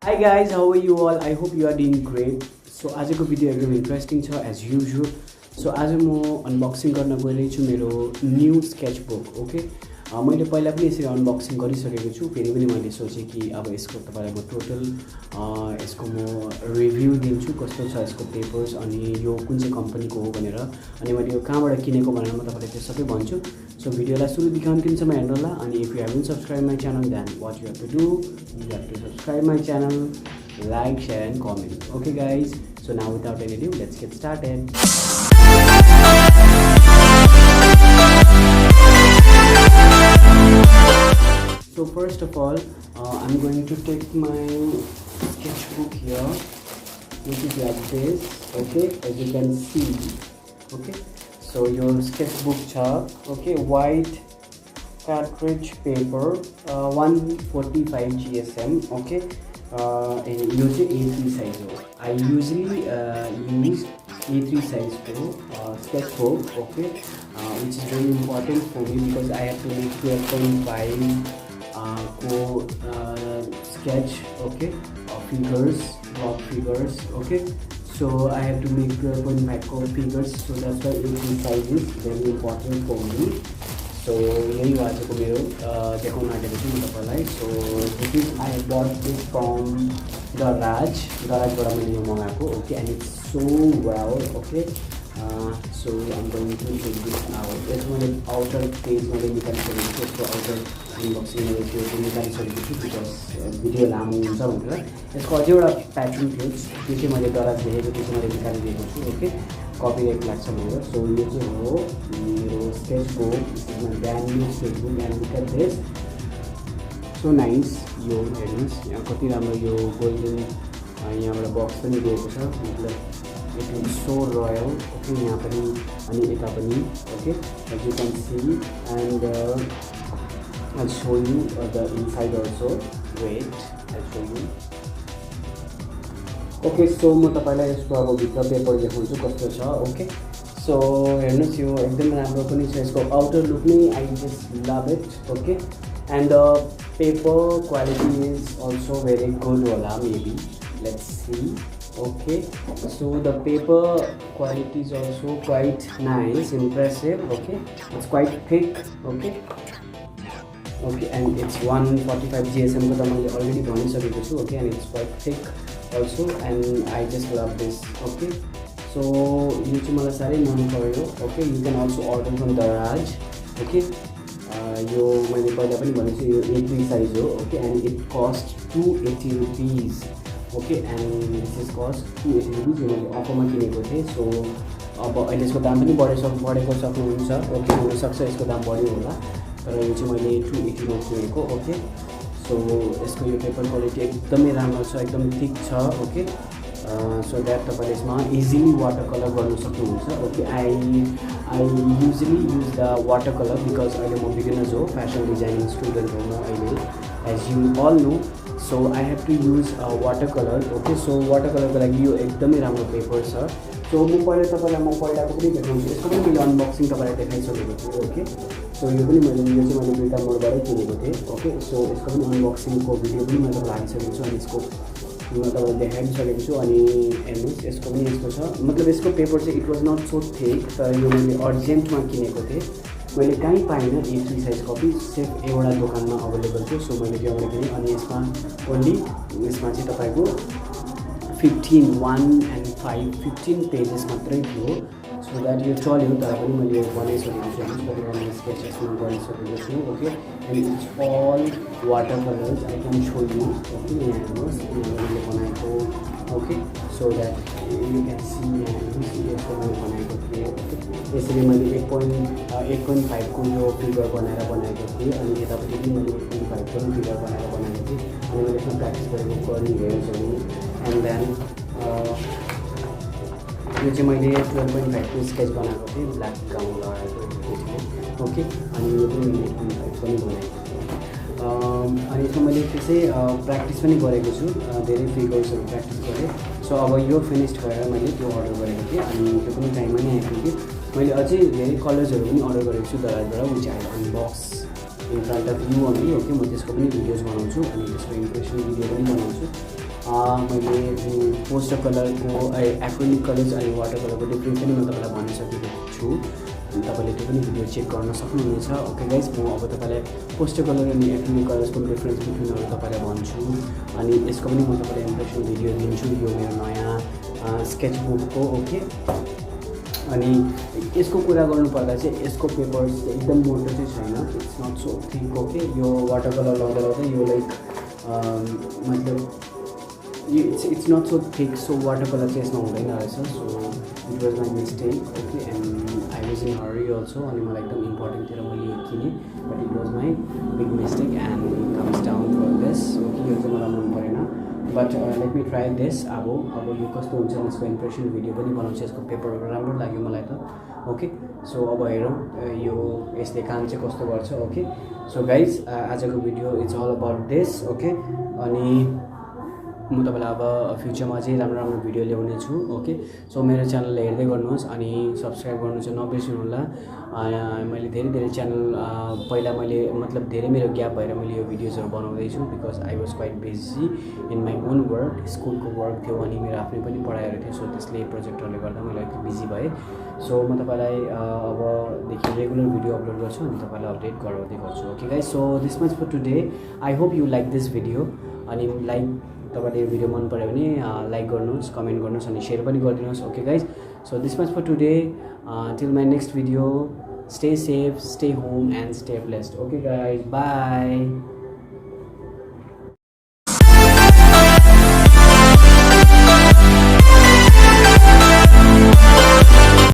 Hi guys, how are you all? I hope you are doing great. So आजको video एकदम interesting छ as usual. So आज म unboxing गर्न गइरहेछु मेरो न्यू स्केच बुक. ओके, मैले पहिला पनि यसरी अनबक्सिङ गरिसकेको छु. फेरि पनि मैले सोचेँ कि अब यसको तपाईँलाई म टोटल यसको म रिभ्यू दिन्छु, कस्तो छ यसको पेपर्स अनि यो कुन चाहिँ कम्पनीको हो भनेर, अनि मैले यो कहाँबाट किनेको भनेर म तपाईँलाई त्यो सबै भन्छु. सो भिडियोलाई सुरुदेखि अन्तिमसम्म हेर्नु होला. अनि if you haven't subscribe my channel then what you have to do, you have to subscribe my channel, like, share and comment. Okay guys, so now without any ado, let's get started. So first of all, I'm going to take my sketchbook here, which is like this. Okay, as you can see. Okay, so your sketchbook chart. Okay, white cartridge paper, 145 GSM. Okay, यो चाहिँ A3 size हो. I usually use A3 size for sketchbook. Okay, which is very important for me because I have to make 12.5 को sketch. Okay, figures, block figures. Okay, so I have to make 12.5 को figures, so that's why A3 size is very important for me. So यही हो आजको मेरो देखाउन आँटेको छु म तपाईँलाई. So this is I but this from गराजबाट मैले यो मगाएको. Okay, and it's so well. Okay, so I'm going to take this out. यसको मैले आउटर पेज मैले निकालिसकेको छु. यसको आउटर अनबक्सिङ मैले त्यो निकालिसकेको छु बिकज भिडियो लामो हुन्छ भनेर. यसको अझै एउटा प्याकिङ थियो, त्यो चाहिँ मैले गराज देखेको त्यो चाहिँ मैले निकालिदिएको छु. ओके, कपिराइट लाग्छ भनेर. सो यो चाहिँ हो मेरो sketchbook, brand new sketchbook. And look at this, so nice. यो हेर्नुहोस् यहाँ कति राम्रो यो गोल्डन यहाँबाट बक्स पनि दिएको छ, मतलब it is so royal. Okay, यहाँ पनि अनि यता पनि. Okay, as you can see. And I'll show you the inside also. Wait, I'll show you. Okay, so म तपाईँलाई यसको अब भित्र पेपर देखाउँछु कस्तो छ. ओके, सो हेर्नुहोस् यो एकदम राम्रो पनि छ. यसको आउटर लुक नै I just love it. Okay, and the paper quality is also very good होला maybe. Let's see. Okay, so the paper quality is also quite nice, impressive. Okay, it's quite thick. Okay, okay, and it's 145 GSM को त मैले already भनिसकेको छु. Okay, and it's quite thick also, and I just love this. Okay, so यो चाहिँ मलाई साह्रै मन पर्यो. Okay, you can also order from Daraj. Okay, यो मैले पहिला पनि भनेको छु यो A3 साइज हो. Okay, and it cost 280 rupees. Okay, and this is cost 280 rupees. यो मैले अफरमा किनेको थिएँ. सो अब अहिले यसको दाम पनि बढेको सक्नुहुन्छ. ओके, हुनसक्छ यसको दाम बढ्यो होला, तर यो चाहिँ मैले 280मा किनेको. ओके, सो यसको यो पेपर क्वालिटी एकदमै राम्रो छ, एकदम थिक छ. ओके, सो द्याट तपाईँले यसमा इजिली वाटर कलर गर्नु सक्नुहुन्छ. Okay, I usually use the water colour because अहिले म बिगिनर्स हो, फेसन डिजाइनिङ स्टुडेन्ट हो म अहिले, as you all know. So I have to use water colour. Okay, so water कलरको लागि यो एकदमै राम्रो पेपर छ. सो म पहिलाको पनि देखाउँछु. यसको पनि मैले अनबक्सिङ तपाईँलाई देखाइसकेको छु. ओके, सो यो पनि मैले यो चाहिँ मैले दुईवटा मोडबाटै किनेको थिएँ. ओके, सो यसको पनि अनबक्सिङको भिडियो पनि मैले तपाईँलाई हालिसकेको छु अनि यसको म तपाईँलाई देखाइसकेको छु. अनि हेर्नुहोस् यसको पनि यस्तो छ, मतलब यसको पेपर चाहिँ it was not so thick, तर यो मैले अर्जेन्टमा किनेको थिएँ. मैले कहीँ पाइनँ A3 साइज कपी, सिर्फ एउटा दोकानमा अभाइलेबल थियो. सो मैले त्योबाट किनेँ. अनि यसमा ओन्ली यसमा चाहिँ तपाईँको 15 पेजेस मात्रै थियो. सो द्याट यो चल्यो, तर पनि मैले यो बनाइसकेको छु. मैले स्केचेसमा गरिसकेको छु. Okay, and it's all water colours. I can show you. Okay, यहाँ हेर्नुहोस् मैले बनाएको. Okay, so that you can see. यहाँ हेर्नुहोस् यसको मैले बनाएको थिएँ. ओके, यसरी मैले 8.5 को यो फिगर बनाएको थिएँ. अनि यतापट्टि पनि मैले 8.5 को फिगर बनाएको थिएँ. अनि मैले यसमा प्र्याक्टिस गरेको हेर्छु. एन्ड देन यो चाहिँ मैले 12.5 को स्केच बनाएको थिएँ, ब्ल्याक गाउन लगाएको थिएँ. ओके, अनि यो पनि मैले 8.5 पनि बनाएको थिएँ. अनि यसमा मैले त्यसै प्र्याक्टिस पनि गरेको छु, धेरै फिगर्सहरू प्र्याक्टिस गरेँ. सो अब यो फिनिस्ड गरेर मैले त्यो अर्डर गरेको थिएँ. अनि त्यो पनि टाइममा नै आएको थियो. मैले अझै धेरै कलर्सहरू पनि अर्डर गरेको छु दराजबाट, which I unbox in front of you only. Okay, म त्यसको पनि भिडियोज बनाउँछु अनि त्यसको इम्प्रेसन भिडियो पनि बनाउँछु. मैले पोस्टर कलरको एक्रिलिक कलर्स अनि वाटर कलरको डिफ्रेन्स पनि म तपाईँलाई भनिसकेको छु। अनि तपाईँले त्यो पनि भिडियो चेक गर्न सक्नुहुनेछ। ओके गाइज, म अब तपाईँलाई पोस्टर कलर अनि एक्रिलिक कलर्सको डिफ्रेन्स बिट्विनहरू तपाईँलाई भन्छु अनि यसको पनि म तपाईँलाई इम्प्रेसन भिडियो दिन्छु यो मेरो नयाँ स्केच बुकको। ओके, अनि यसको कुरा गर्नुपर्दा चाहिँ यसको पेपर्स एकदम मोटो चाहिँ छैन, it's not so thick. Okay, यो वाटर कलर लाउँदा लाउँदै यो लाइक मतलब it's not so thick, so water colour चाहिँ यसमा हुँदैन रहेछ। So it was my mistake. Okay, and I was in hurry also, अनि मलाई एकदम इम्पोर्टेन्ट थियो र मैले यो किनेँ, but it was my big mistake and comes down for this. Okay, यो चाहिँ मलाई मन परेन, but let me try this. अब यो कस्तो हुन्छ यसको इम्प्रेसन भिडियो पनि बनाउँछु। यसको पेपरहरू राम्रो लाग्यो मलाई त। ओके, सो अब हेरौँ यो यसले काम चाहिँ कस्तो गर्छ। ओके, सो गाइज आजको video it's all about this. Okay, अनि म तपाईँलाई अब फ्युचरमा चाहिँ राम्रो राम्रो भिडियो ल्याउने छु। ओके, सो मेरो च्यानललाई हेर्दै गर्नुहोस् अनि सब्सक्राइब गर्नु चाहिँ नबिर्सिनु होला। मैले धेरै च्यानल पहिला मैले मतलब धेरै मेरो ग्याप भएर मैले यो भिडियोजहरू बनाउँदैछु because I was quite busy in my own work. स्कुलको वर्क थियो अनि मेरो आफ्नै पनि पढाइहरू थियो, सो त्यसले प्रोजेक्टहरूले गर्दा मैले अलिक बिजी भएँ। सो म तपाईँलाई अबदेखि रेगुलर भिडियो अपलोड गर्छु अनि तपाईँलाई अपडेट गराउँदै गर्छु। Okay guys, so this much for today. I hope you like this video. अनि तपाईँले यो भिडियो मन पऱ्यो भने लाइक गर्नुहोस्, कमेन्ट गर्नुहोस् अनि सेयर पनि गरिदिनुहोस्। Okay guys, so this much for today. Till my next video, stay safe, stay home and stay blessed. Okay guys, bye.